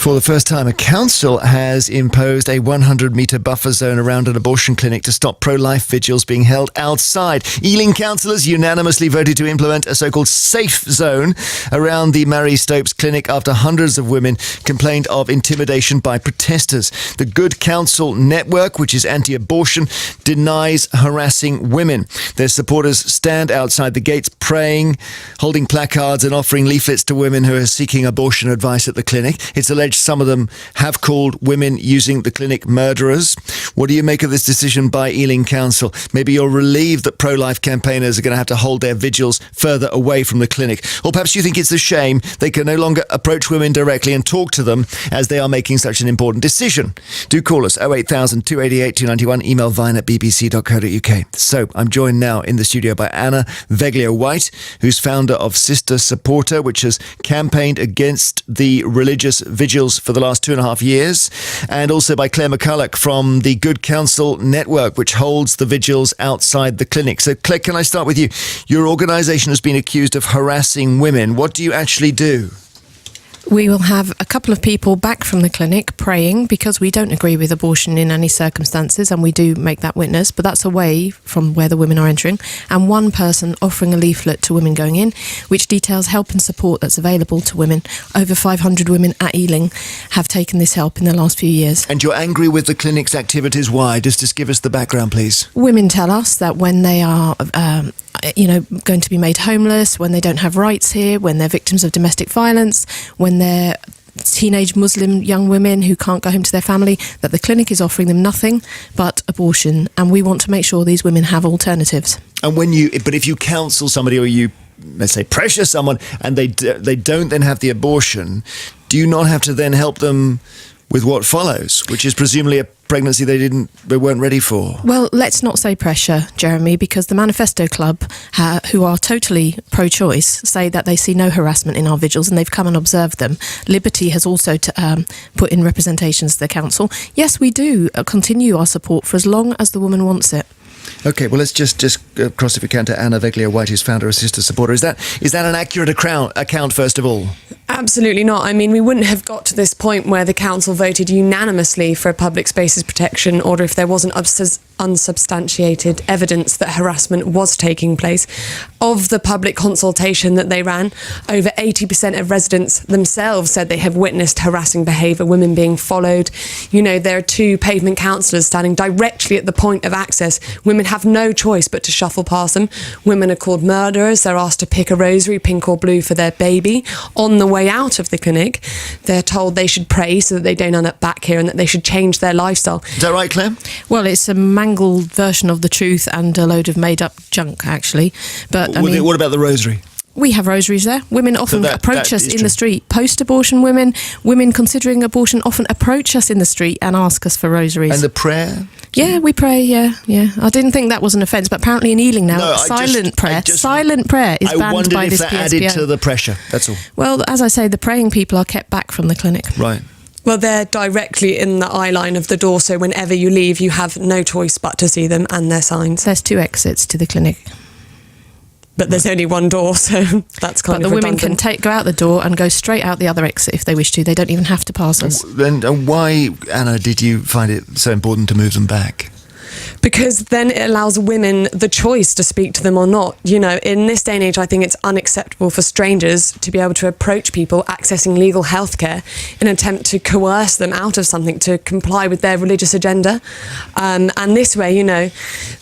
For the first time, a council has imposed a 100-metre buffer zone around an abortion clinic to stop pro-life vigils being held outside. Ealing councillors unanimously voted to implement a so-called safe zone around the Mary Stopes clinic after hundreds of women complained of intimidation by protesters. The Good Counsel Network, which is anti-abortion, denies harassing women. Their supporters stand outside the gates praying, holding placards and offering leaflets to women who are seeking abortion advice at the clinic. It's alleged some of them have called women using the clinic murderers. What do you make of this decision by Ealing Council? Maybe you're relieved that pro-life campaigners are going to have to hold their vigils further away from the clinic. Or perhaps you think it's a shame they can no longer approach women directly and talk to them as they are making such an important decision. Do call us 08000 288 291, email vine@bbc.co.uk. So I'm joined now in the studio by Anna Veglio White, who's founder of Sister Supporter, which has campaigned against the religious vigils for the last 2.5 years, and also by Clare McCullough from the Good Counsel Network, which holds the vigils outside the clinic. So Clare, can I start with you? Your organisation has been accused of harassing women. What do you actually do? We will have a couple of people back from the clinic praying because we don't agree with abortion in any circumstances, and we do make that witness, but that's away from where the women are entering, and one person offering a leaflet to women going in, which details help and support that's available to women. Over 500 women at Ealing have taken this help in the last few years. And you're angry with the clinic's activities. Why? Just give us the background, please. Women tell us that when they are going to be made homeless, when they don't have rights here, when they're victims of domestic violence, when they're teenage Muslim young women who can't go home to their family, that the clinic is offering them nothing but abortion, and we want to make sure these women have alternatives. And but if you counsel somebody or you, let's say, pressure someone and they don't then have the abortion, do you not have to then help them with what follows, which is presumably a pregnancy they weren't ready for? Well, let's not say pressure, Jeremy, because the Manifesto Club, who are totally pro-choice, say that they see no harassment in our vigils, and they've come and observed them. Liberty has also put in representations to the council. Yes, we do continue our support for as long as the woman wants it. Okay, well, let's just cross, if we can, to Anna Veglio White, who's founder of Sister Supporter. Is that an accurate account, first of all? Absolutely not. I mean, we wouldn't have got to this point where the council voted unanimously for a public spaces protection order if there wasn't unsubstantiated evidence that harassment was taking place. Of the public consultation that they ran, over 80% of residents themselves said they have witnessed harassing behaviour, women being followed. You know, there are 2 pavement counsellors standing directly at the point of access. Women have no choice but to shuffle past them. Women are called murderers. They're asked to pick a rosary, pink or blue, for their baby. On the way out of the clinic, they're told they should pray so that they don't end up back here and that they should change their lifestyle. Is that right, Claire? Well, it's a mangled version of the truth and a load of made-up junk, actually. But what about the rosary? We have rosaries there. Women often approach us in the street. Post-abortion women considering abortion often approach us in the street and ask us for rosaries. And the prayer? Yeah, we pray, yeah. I didn't think that was an offence, but apparently in Ealing now, silent prayer is banned by this PSPA. I wondered if that added to the pressure, that's all. Well, as I say, the praying people are kept back from the clinic. Right. Well, they're directly in the eye line of the door, so whenever you leave, you have no choice but to see them and their signs. There's 2 exits to the clinic. But there's only one door, so that's kind of redundant. But the women can go out the door and go straight out the other exit if they wish to. They don't even have to pass us. And why, Anna, did you find it so important to move them back? Because then it allows women the choice to speak to them or not. You know, in this day and age, I think it's unacceptable for strangers to be able to approach people accessing legal healthcare in an attempt to coerce them out of something to comply with their religious agenda. And this way, you know,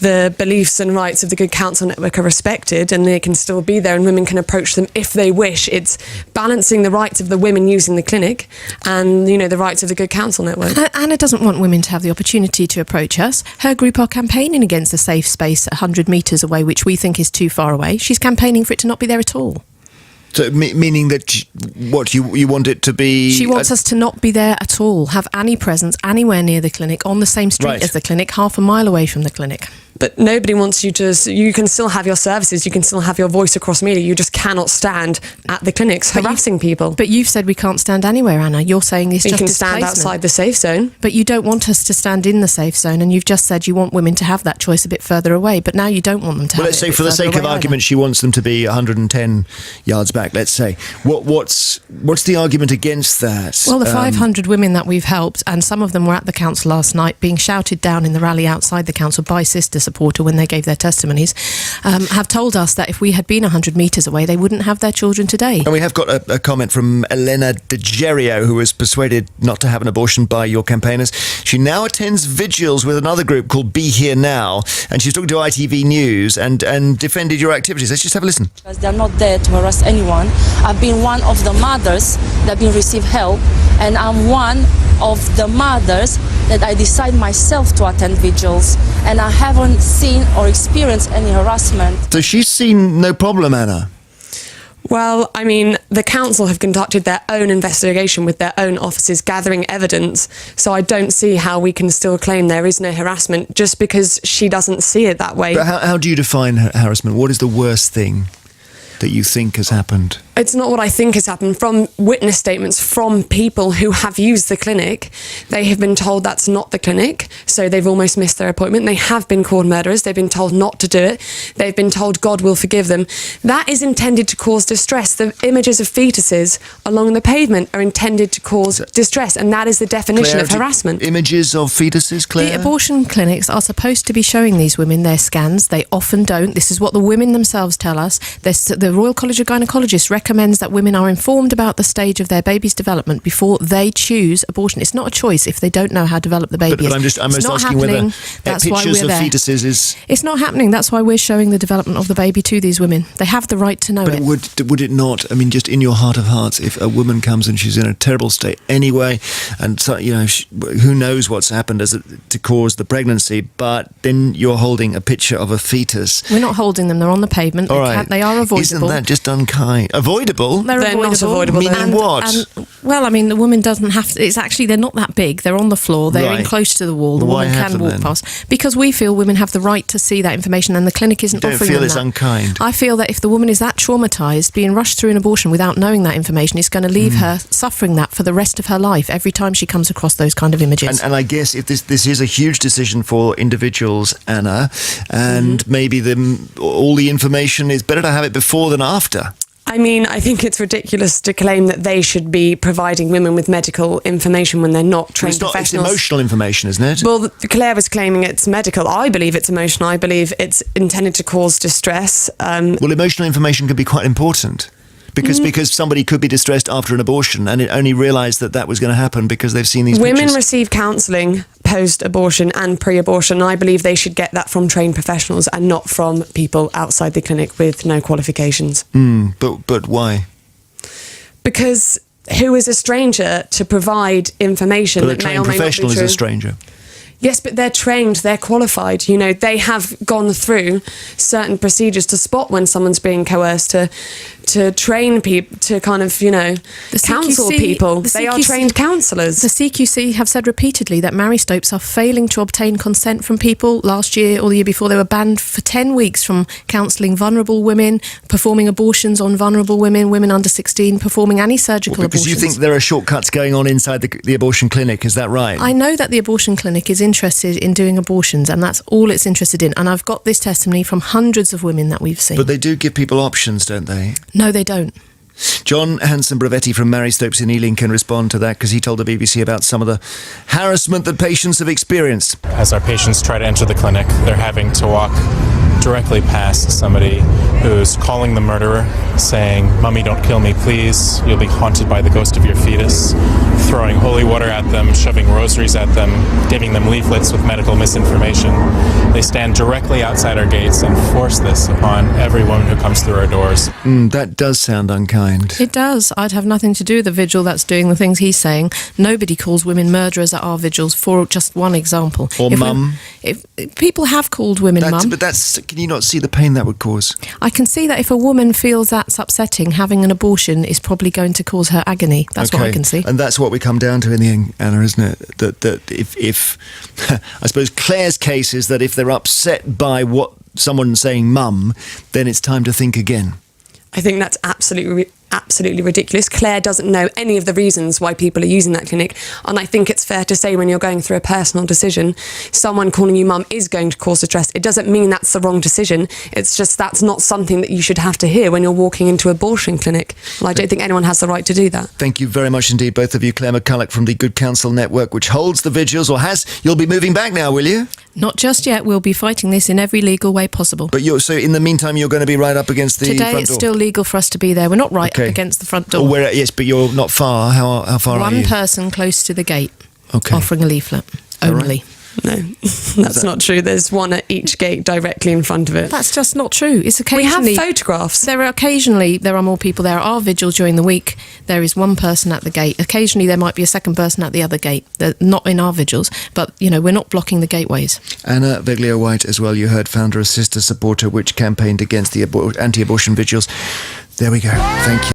the beliefs and rights of the Good Counsel Network are respected and they can still be there and women can approach them if they wish. It's balancing the rights of the women using the clinic and, you know, the rights of the Good Counsel Network. Anna doesn't want women to have the opportunity to approach us. Her group are campaigning against a safe space 100 metres away, which we think is too far away. She's campaigning for it to not be there at all. So, meaning that you want it to be... She wants us to not be there at all, have any presence anywhere near the clinic, on the same street as the clinic, half a mile away from the clinic. But nobody wants you to. You can still have your services. You can still have your voice across media. You just cannot stand at the clinics harassing people. But you've said we can't stand anywhere, Anna. You're saying it's just can stand displacement. outside the safe zone. But you don't want us to stand in the safe zone, and you've just said you want women to have that choice a bit further away. But now you don't want them to. Well, have let's it say a bit for the further sake of away argument, either. she wants them to be 110 yards back. Let's say what's the argument against that? Well, the 500 women that we've helped, and some of them were at the council last night, being shouted down in the rally outside the council by Sister Supporter when they gave their testimonies, have told us that if we had been 100 metres away, they wouldn't have their children today. And we have got a comment from Elena De Gerio, who was persuaded not to have an abortion by your campaigners. She now attends vigils with another group called Be Here Now, and she's talking to ITV News and defended your activities. Let's just have a listen. They're not there to harass anyone. I've been one of the mothers that been received help, and I'm one of the mothers that I decide myself to attend vigils, and I haven't seen or experienced any harassment. So she's seen no problem, Anna. Well, I mean, the council have conducted their own investigation with their own officers gathering evidence. So I don't see how we can still claim there is no harassment just because she doesn't see it that way. But how do you define harassment? What is the worst thing that you think has happened? It's not what I think has happened. From witness statements from people who have used the clinic, they have been told that's not the clinic, so they've almost missed their appointment. They have been called murderers. They've been told not to do it. They've been told God will forgive them. That is intended to cause distress. The images of fetuses along the pavement are intended to cause distress, and that is the definition of harassment. Images of fetuses, Claire? The abortion clinics are supposed to be showing these women their scans. They often don't. This is what the women themselves tell us. The Royal College of Gynaecologists recommends that women are informed about the stage of their baby's development before they choose abortion. It's not a choice if they don't know how to develop the baby. But I'm just It's not asking whether happening. That's why pictures we're of there. fetuses is... It's not happening. That's why we're showing the development of the baby to these women. They have the right to know But it. would it not, I mean, just in your heart of hearts, if a woman comes and she's in a terrible state anyway, and so, who knows what's happened to cause the pregnancy, but then you're holding a picture of a fetus. We're not holding them. They're on the pavement. All right. They are avoidable. Isn't that just unkind? Avoidable? They're They're not avoidable. Meaning what? Well, I mean, the woman doesn't have to. It's actually, they're not that big. They're on the floor. They're in Right. close to the wall. The Why woman have can them walk then? past. Because we feel women have the right to see that information, and the clinic isn't You don't offering feel them it's that. unkind? I feel that if the woman is that traumatised, being rushed through an abortion without knowing that information, is going to leave her suffering that for the rest of her life every time she comes across those kind of images. And I guess if this is a huge decision for individuals, Anna, and maybe all the information is better to have it before than after. I mean, I think it's ridiculous to claim that they should be providing women with medical information when they're not trained It's professionals. emotional information, isn't it? Well, Claire was claiming it's medical. I believe it's emotional. I believe it's intended to cause distress. Well, emotional information can be quite important. Because somebody could be distressed after an abortion and it only realised that was going to happen because they've seen these Women pictures. receive counselling post-abortion and pre-abortion. And I believe they should get that from trained professionals and not from people outside the clinic with no qualifications. But why? Because who is a stranger to provide information But a that may trained or may not be professional is true? a stranger. Yes, but they're trained, they're qualified. They have gone through certain procedures to spot when someone's being coerced, to train people, to kind of, counsel people. They are trained counsellors. The CQC have said repeatedly that Mary Stopes are failing to obtain consent from people. Last year or the year before, they were banned for 10 weeks from counselling vulnerable women, performing abortions on vulnerable women under 16, performing any surgical Because abortions. you think there are shortcuts going on inside the abortion clinic, is that right? I know that the abortion clinic is interested in doing abortions, and that's all it's interested in. And I've got this testimony from hundreds of women that we've seen. But they do give people options, don't they? No, they don't. John Hanson-Bravetti from Mary Stopes in Ealing can respond to that because he told the BBC about some of the harassment that patients have experienced. As our patients try to enter the clinic, they're having to walk directly past somebody who's calling the murderer, saying, "Mummy, don't kill me, please. You'll be haunted by the ghost of your fetus," throwing holy water at them, shoving rosaries at them, giving them leaflets with medical misinformation. They stand directly outside our gates and force this upon every woman who comes through our doors. That does sound unkind. It does. I'd have nothing to do with the vigil that's doing the things he's saying. Nobody calls women murderers at our vigils, for just one example. Or mum. If people have called women mum. But that's can you not see the pain that would cause? I can see that if a woman feels that's upsetting, having an abortion is probably going to cause her agony. That's what I can see. And that's what we come down to in the end, Anna, isn't it? That if I suppose Claire's case is that if they're upset by what someone's saying, mum, then it's time to think again. I think that's absolutely ridiculous. Claire doesn't know any of the reasons why people are using that clinic, and I think it's fair to say when you're going through a personal decision, someone calling you mum is going to cause distress. It doesn't mean that's the wrong decision. It's just that's not something that you should have to hear when you're walking into an abortion clinic. Well, I don't think anyone has the right to do that. Thank you very much indeed, both of you. Clare McCullough from the Good Counsel Network, which holds the vigils, or has. You'll be moving back now, will you? Not just yet. We'll be fighting this in every legal way possible. But so in the meantime, you're going to be right up against the Today front door? it's still legal for us to be there. We're not right up against the front door. Yes, but you're not far. How far are you? One person close to the gate, Okay. offering a leaflet, only. No, that's not true. There's one at each gate directly in front of it. That's just not true. It's We occasionally... have photographs. There are more people there. Our vigils during the week, there is one person at the gate. Occasionally there might be a second person at the other gate. They're not in our vigils, but, we're not blocking the gateways. Anna Veglio White as well, you heard, founder of Sister Supporter, which campaigned against the anti-abortion vigils. There we go. Thank you.